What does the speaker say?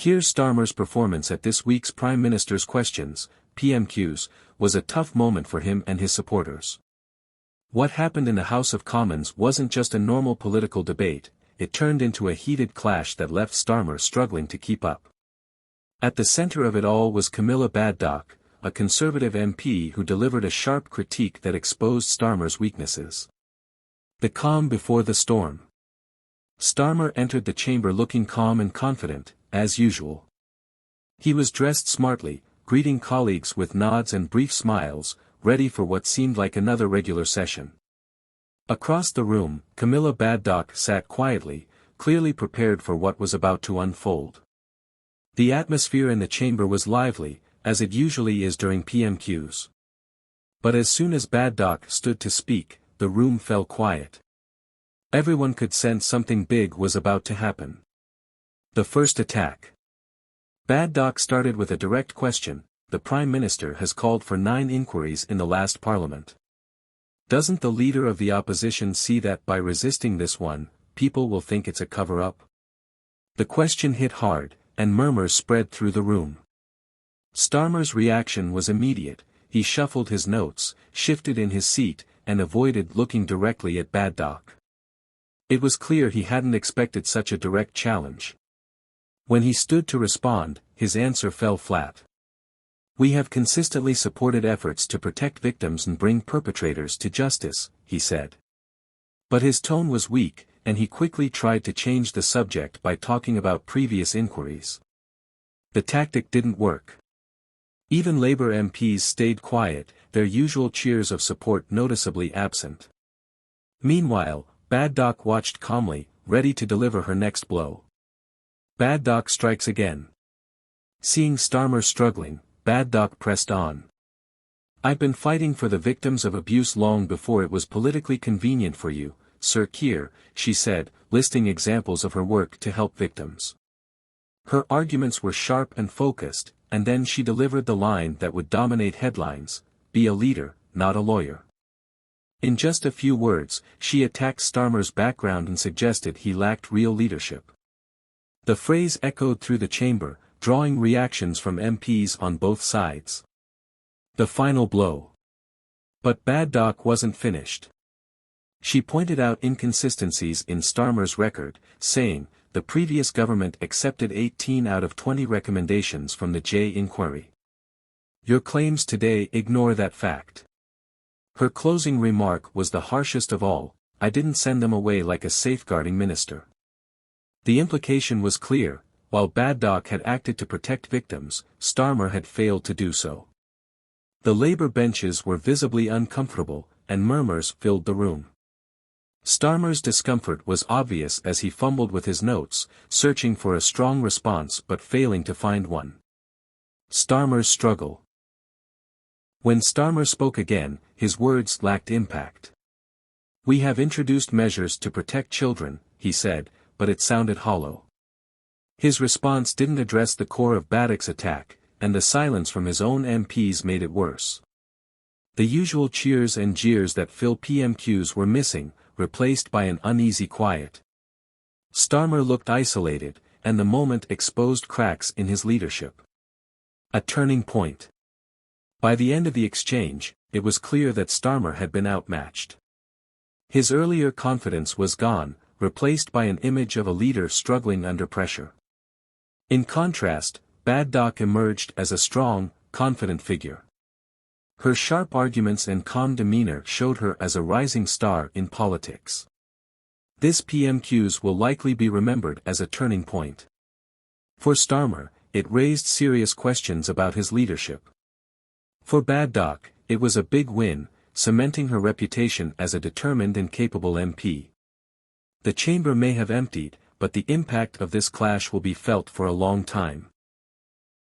Keir Starmer's performance at this week's Prime Minister's Questions, PMQs, was a tough moment for him and his supporters. What happened in the House of Commons wasn't just a normal political debate, it turned into a heated clash that left Starmer struggling to keep up. At the center of it all was Camilla Baddock, a Conservative MP who delivered a sharp critique that exposed Starmer's weaknesses. The calm before the storm. Starmer entered the chamber looking calm and confident, as usual. He was dressed smartly, greeting colleagues with nods and brief smiles, ready for what seemed like another regular session. Across the room, Camilla Baddock sat quietly, clearly prepared for what was about to unfold. The atmosphere in the chamber was lively, as it usually is during PMQs. But as soon as Baddock stood to speak, the room fell quiet. Everyone could sense something big was about to happen. The first attack. Baddock started with a direct question. The Prime Minister has called for 9 inquiries in the last Parliament. Doesn't the leader of the opposition see that by resisting this one, people will think it's a cover-up? The question hit hard, and murmurs spread through the room. Starmer's reaction was immediate. He shuffled his notes, shifted in his seat, and avoided looking directly at Baddock. It was clear he hadn't expected such a direct challenge. When he stood to respond, his answer fell flat. We have consistently supported efforts to protect victims and bring perpetrators to justice, he said. But his tone was weak, and he quickly tried to change the subject by talking about previous inquiries. The tactic didn't work. Even Labour MPs stayed quiet, their usual cheers of support noticeably absent. Meanwhile, Baddock watched calmly, ready to deliver her next blow. Baddock strikes again. Seeing Starmer struggling, Baddock pressed on. I've been fighting for the victims of abuse long before it was politically convenient for you, Sir Keir, she said, listing examples of her work to help victims. Her arguments were sharp and focused, and then she delivered the line that would dominate headlines: be a leader, not a lawyer. In just a few words, she attacked Starmer's background and suggested he lacked real leadership. The phrase echoed through the chamber, drawing reactions from MPs on both sides. The final blow. But Baddock wasn't finished. She pointed out inconsistencies in Starmer's record, saying, the previous government accepted 18 out of 20 recommendations from the J inquiry. Your claims today ignore that fact. Her closing remark was the harshest of all: I didn't send them away like a safeguarding minister. The implication was clear: while Baddock had acted to protect victims, Starmer had failed to do so. The Labour benches were visibly uncomfortable, and murmurs filled the room. Starmer's discomfort was obvious as he fumbled with his notes, searching for a strong response but failing to find one. Starmer's struggle. When Starmer spoke again, his words lacked impact. We have introduced measures to protect children, he said, but it sounded hollow. His response didn't address the core of Baddock's attack, and the silence from his own MPs made it worse. The usual cheers and jeers that fill PMQs were missing, replaced by an uneasy quiet. Starmer looked isolated, and the moment exposed cracks in his leadership. A turning point. By the end of the exchange, it was clear that Starmer had been outmatched. His earlier confidence was gone, replaced by an image of a leader struggling under pressure. In contrast, Baddock emerged as a strong, confident figure. Her sharp arguments and calm demeanor showed her as a rising star in politics. This PMQs will likely be remembered as a turning point. For Starmer, it raised serious questions about his leadership. For Baddock, it was a big win, cementing her reputation as a determined and capable MP. The chamber may have emptied, but the impact of this clash will be felt for a long time.